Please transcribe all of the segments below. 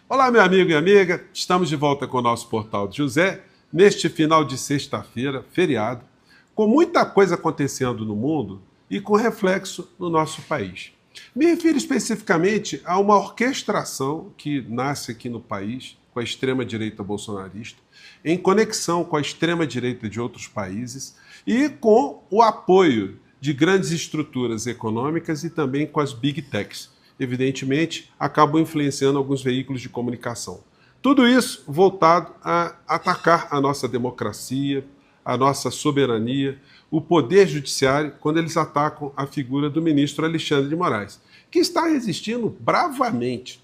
Olá, meu amigo e amiga, estamos de volta com o nosso Portal de José, neste final de sexta-feira, feriado, com muita coisa acontecendo no mundo e com reflexo no nosso país. Me refiro especificamente a uma orquestração que nasce aqui no país com a extrema-direita bolsonarista, em conexão com a extrema-direita de outros países e com o apoio de grandes estruturas econômicas e também com as big techs. Evidentemente, acabam influenciando alguns veículos de comunicação. Tudo isso voltado a atacar a nossa democracia, a nossa soberania, o poder judiciário, quando eles atacam a figura do ministro Alexandre de Moraes, que está resistindo bravamente.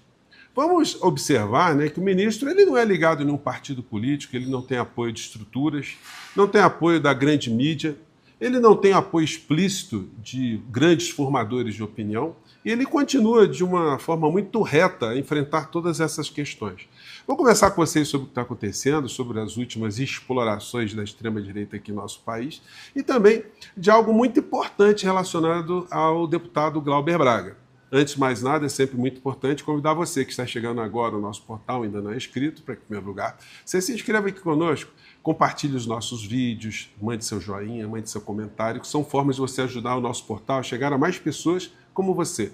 Vamos observar, né, que o ministro ele não é ligado a nenhum partido político, ele não tem apoio de estruturas, não tem apoio da grande mídia, ele não tem apoio explícito de grandes formadores de opinião e ele continua de uma forma muito reta a enfrentar todas essas questões. Vou conversar com vocês sobre o que está acontecendo, sobre as últimas explorações da extrema-direita aqui no nosso país e também de algo muito importante relacionado ao deputado Glauber Braga. Antes de mais nada, é sempre muito importante convidar você que está chegando agora no nosso portal, ainda não é inscrito, para, em primeiro lugar, você se inscreva aqui conosco, compartilhe os nossos vídeos, mande seu joinha, mande seu comentário, que são formas de você ajudar o nosso portal a chegar a mais pessoas como você.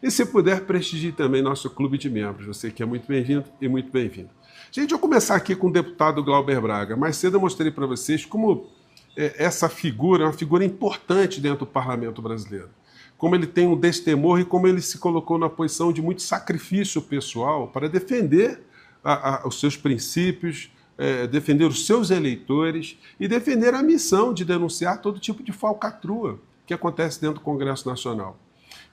E se puder, prestigie também nosso clube de membros, você que é muito bem-vindo e muito bem-vindo. Gente, eu vou começar aqui com o deputado Glauber Braga. Mais cedo eu mostrei para vocês como essa figura é uma figura importante dentro do parlamento brasileiro. Como ele tem um destemor e como ele se colocou na posição de muito sacrifício pessoal para defender os seus princípios, defender os seus eleitores e defender a missão de denunciar todo tipo de falcatrua que acontece dentro do Congresso Nacional.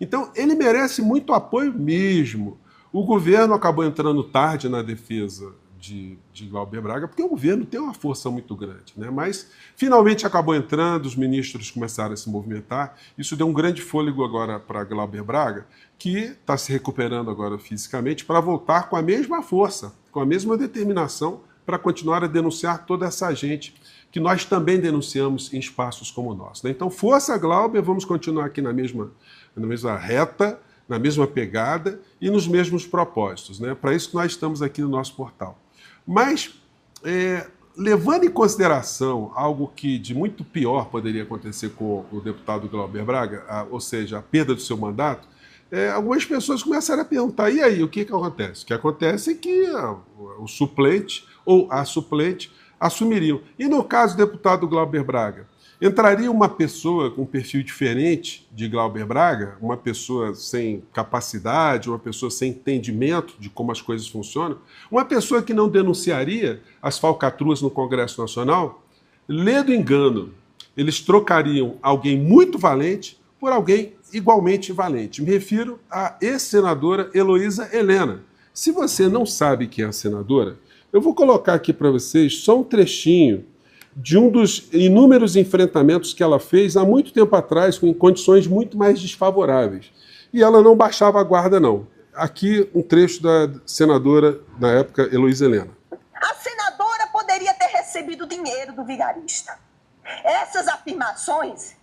Então, ele merece muito apoio mesmo. O governo acabou entrando tarde na defesa de Glauber Braga, porque o governo tem uma força muito grande, né? Mas finalmente acabou entrando, os ministros começaram a se movimentar, isso deu um grande fôlego agora para Glauber Braga, que está se recuperando agora fisicamente para voltar com a mesma força, com a mesma determinação para continuar a denunciar toda essa gente que nós também denunciamos em espaços como o nosso, né? Então, força, Glauber, vamos continuar aqui na mesma reta, na mesma pegada e nos mesmos propósitos, né? Para isso que nós estamos aqui no nosso portal. Mas, levando em consideração algo que de muito pior poderia acontecer com o deputado Glauber Braga, ou seja, a perda do seu mandato, algumas pessoas começaram a perguntar, e aí, o que acontece? O que acontece é que o suplente ou a suplente assumiriam. E no caso do deputado Glauber Braga, entraria uma pessoa com um perfil diferente de Glauber Braga, uma pessoa sem capacidade, uma pessoa sem entendimento de como as coisas funcionam, uma pessoa que não denunciaria as falcatruas no Congresso Nacional? Lê do engano, eles trocariam alguém muito valente por alguém igualmente valente. Me refiro à ex-senadora Heloísa Helena. Se você não sabe quem é a senadora, eu vou colocar aqui para vocês só um trechinho de um dos inúmeros enfrentamentos que ela fez há muito tempo atrás, em condições muito mais desfavoráveis. E ela não baixava a guarda, não. Aqui um trecho da senadora, na época, Heloísa Helena. A senadora poderia ter recebido dinheiro do vigarista. Essas afirmações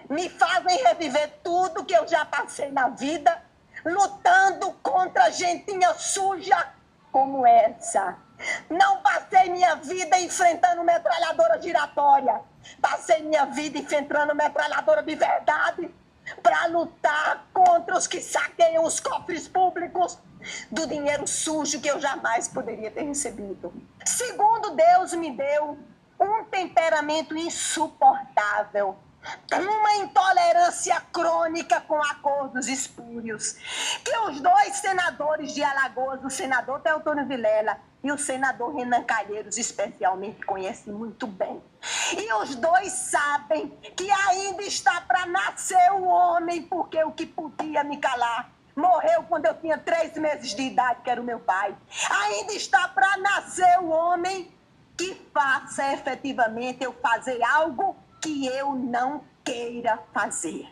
me fazem reviver tudo que eu já passei na vida, lutando contra gentinha suja como essa. Não passei minha vida enfrentando metralhadora giratória. Passei minha vida enfrentando metralhadora de verdade para lutar contra os que saqueiam os cofres públicos do dinheiro sujo que eu jamais poderia ter recebido. Segundo Deus me deu um temperamento insuportável, uma intolerância crônica com acordos espúrios, que os dois senadores de Alagoas, o senador Teotônio Vilela e o senador Renan Calheiros, especialmente, conhecem muito bem. E os dois sabem que ainda está para nascer o homem, porque o que podia me calar morreu quando eu tinha 3 meses de idade, que era o meu pai. Ainda está para nascer o homem que faça efetivamente eu fazer algo que eu não queira fazer.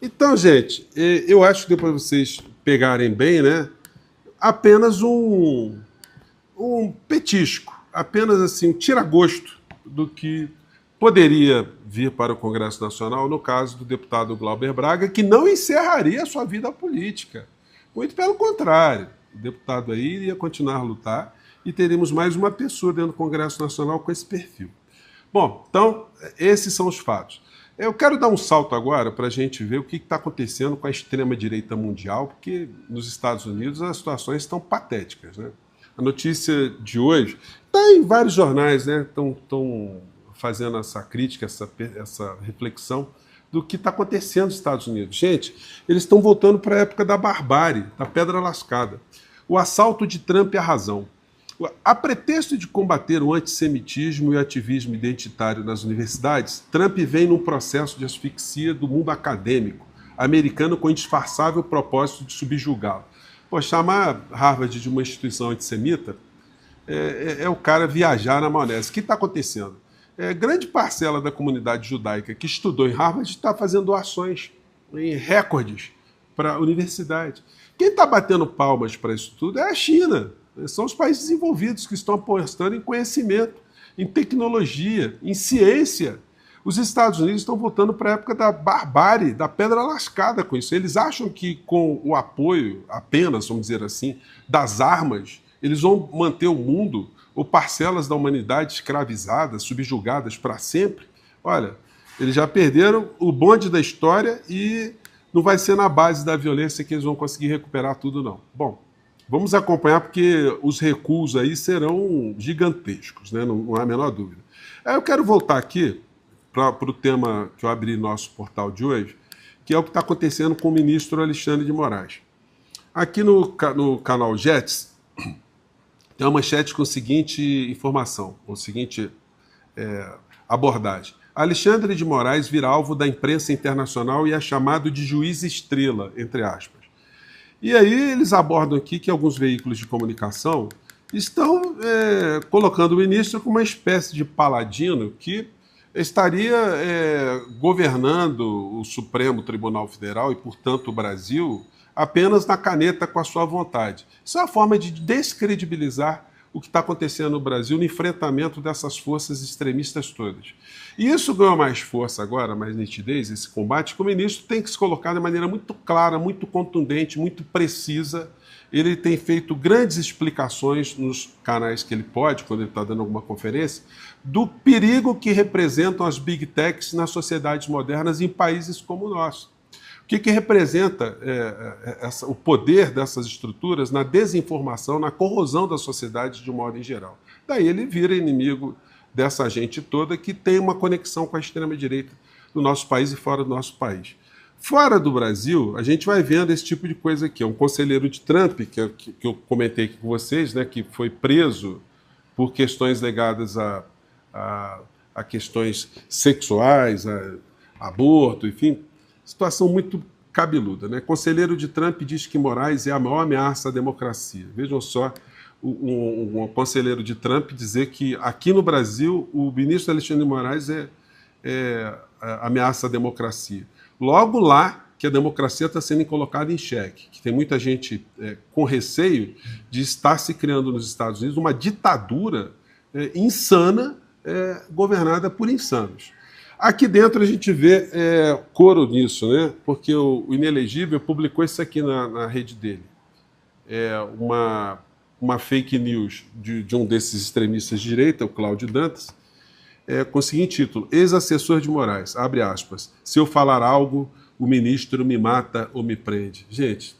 Então, gente, eu acho que deu para vocês pegarem bem, né? Apenas um petisco, apenas assim, um tira-gosto do que poderia vir para o Congresso Nacional, no caso do deputado Glauber Braga, que não encerraria a sua vida política. Muito pelo contrário. O deputado aí iria continuar a lutar e teríamos mais uma pessoa dentro do Congresso Nacional com esse perfil. Bom, então, esses são os fatos. Eu quero dar um salto agora para a gente ver o que está acontecendo com a extrema-direita mundial, porque nos Estados Unidos as situações estão patéticas, né? A notícia de hoje está em vários jornais, né? Estão fazendo essa crítica, essa reflexão do que está acontecendo nos Estados Unidos. Gente, eles estão voltando para a época da barbárie, da pedra lascada. O assalto de Trump à razão. A pretexto de combater o antissemitismo e o ativismo identitário nas universidades, Trump vem num processo de asfixia do mundo acadêmico americano com indisfarçável propósito de subjugá-lo. Pô, chamar Harvard de uma instituição antissemita é o cara viajar na maionese. O que está acontecendo? Grande parcela da comunidade judaica que estudou em Harvard está fazendo doações em recordes para a universidade. Quem está batendo palmas para isso tudo é a China. São os países desenvolvidos que estão apostando em conhecimento, em tecnologia, em ciência. Os Estados Unidos estão voltando para a época da barbárie, da pedra lascada com isso. Eles acham que com o apoio, apenas, vamos dizer assim, das armas, eles vão manter o mundo ou parcelas da humanidade escravizadas, subjugadas para sempre. Olha, eles já perderam o bonde da história e não vai ser na base da violência que eles vão conseguir recuperar tudo, não. Bom, vamos acompanhar porque os recuos aí serão gigantescos, né? Não há a menor dúvida. Eu quero voltar aqui para o tema que eu abri no nosso portal de hoje, que é o que está acontecendo com o ministro Alexandre de Moraes. Aqui no canal Jets, tem uma manchete com a seguinte informação, com a seguinte abordagem. Alexandre de Moraes vira alvo da imprensa internacional e é chamado de juiz estrela, entre aspas. E aí eles abordam aqui que alguns veículos de comunicação estão colocando o ministro como uma espécie de paladino que estaria governando o Supremo Tribunal Federal e, portanto, o Brasil apenas na caneta com a sua vontade. Isso é uma forma de descredibilizar o que está acontecendo no Brasil no enfrentamento dessas forças extremistas todas. E isso ganhou mais força agora, mais nitidez, esse combate, que o ministro tem que se colocar de maneira muito clara, muito contundente, muito precisa. Ele tem feito grandes explicações nos canais que ele pode, quando ele está dando alguma conferência, do perigo que representam as big techs nas sociedades modernas em países como o nosso. O que representa o poder dessas estruturas na desinformação, na corrosão da sociedade de um modo em geral. Daí ele vira inimigo dessa gente toda que tem uma conexão com a extrema-direita do nosso país e fora do nosso país. Fora do Brasil, a gente vai vendo esse tipo de coisa aqui. Um conselheiro de Trump, que eu comentei aqui com vocês, né, que foi preso por questões ligadas a questões sexuais, a aborto, enfim, situação muito cabeluda, né? Conselheiro de Trump diz que Moraes é a maior ameaça à democracia. Vejam só, um conselheiro de Trump dizer que aqui no Brasil o ministro Alexandre de Moraes ameaça a democracia. Logo lá que a democracia está sendo colocada em xeque, que tem muita gente com receio de estar se criando nos Estados Unidos uma ditadura insana governada por insanos. Aqui dentro a gente vê coro nisso, né? Porque o Inelegível publicou isso aqui na rede dele. Uma fake news de um desses extremistas de direita, o Cláudio Dantas, com o seguinte título: ex-assessor de Moraes, abre aspas, se eu falar algo, o ministro me mata ou me prende. Gente,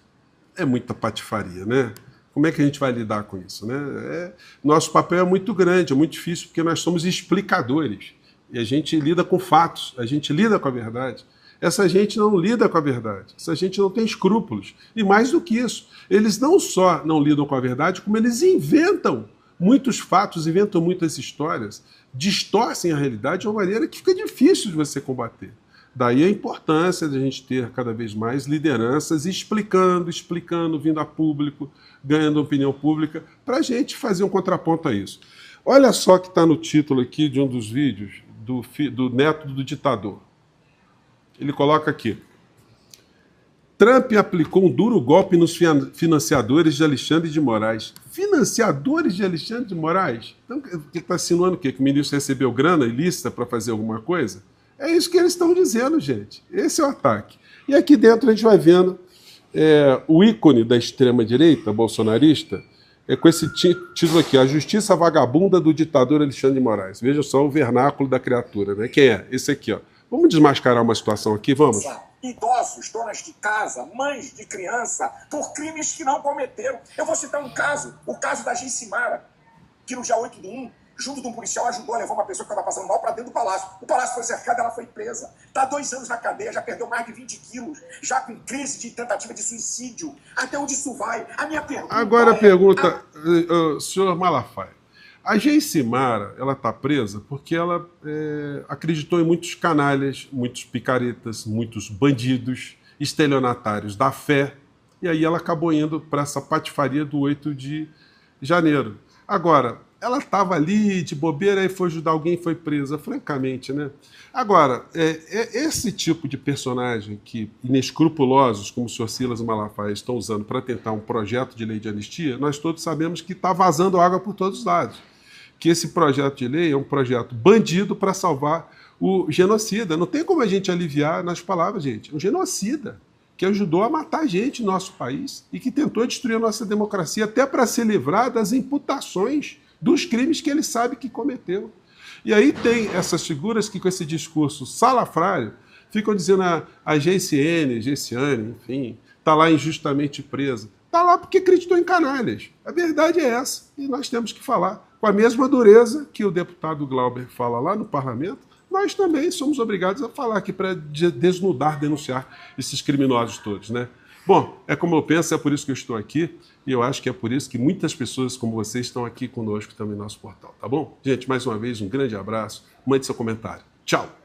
é muita patifaria, né? Como é que a gente vai lidar com isso, né? Nosso papel é muito grande, é muito difícil, porque nós somos explicadores. E a gente lida com fatos, a gente lida com a verdade. Essa gente não lida com a verdade, essa gente não tem escrúpulos. E mais do que isso, eles não só não lidam com a verdade, como eles inventam muitos fatos, inventam muitas histórias, distorcem a realidade de uma maneira que fica difícil de você combater. Daí a importância de a gente ter cada vez mais lideranças explicando, vindo a público, ganhando opinião pública, para a gente fazer um contraponto a isso. Olha só que está no título aqui de um dos vídeos do neto do ditador. Ele coloca aqui: Trump aplicou um duro golpe nos financiadores de Alexandre de Moraes. Financiadores de Alexandre de Moraes? Então, ele está insinuando o quê? Que o ministro recebeu grana ilícita para fazer alguma coisa? É isso que eles estão dizendo, gente. Esse é o ataque. E aqui dentro a gente vai vendo o ícone da extrema-direita bolsonarista é com esse título aqui, A Justiça Vagabunda do Ditador Alexandre de Moraes. Veja só o vernáculo da criatura, né? Quem é? Esse aqui, ó. Vamos desmascarar uma situação aqui, vamos? Idosos, donas de casa, mães de criança, por crimes que não cometeram. Eu vou citar um caso, o caso da Geissimara, que no dia 8 de 1, junto de um policial, ajudou a levar uma pessoa que estava passando mal para dentro do palácio. O palácio foi cercado, ela foi presa. Está 2 anos na cadeia, já perdeu mais de 20 quilos, já com crise de tentativa de suicídio. Até onde isso vai? A minha pergunta Agora a pergunta, senhor Malafaia. A Geissimara, ela está presa porque ela acreditou em muitos canalhas, muitos picaretas, muitos bandidos, estelionatários da fé, e aí ela acabou indo para essa patifaria do 8 de janeiro. Agora, ela estava ali de bobeira e foi ajudar alguém e foi presa, francamente, né? Agora, esse tipo de personagem que inescrupulosos, como o senhor Silas Malafaia, estão usando para tentar um projeto de lei de anistia, nós todos sabemos que está vazando água por todos os lados. Que esse projeto de lei é um projeto bandido para salvar o genocida. Não tem como a gente aliviar nas palavras, gente. É um genocida que ajudou a matar gente no nosso país e que tentou destruir a nossa democracia até para se livrar das imputações dos crimes que ele sabe que cometeu. E aí tem essas figuras que, com esse discurso salafrário, ficam dizendo a Geisiane, enfim, está lá injustamente presa. Está lá porque acreditou em canalhas. A verdade é essa. E nós temos que falar com a mesma dureza que o deputado Glauber fala lá no parlamento. Nós também somos obrigados a falar aqui para desnudar, denunciar esses criminosos todos, né? Bom, é como eu penso, é por isso que eu estou aqui, e eu acho que é por isso que muitas pessoas como vocês estão aqui conosco também no nosso portal, tá bom? Gente, mais uma vez, um grande abraço, mande seu comentário. Tchau!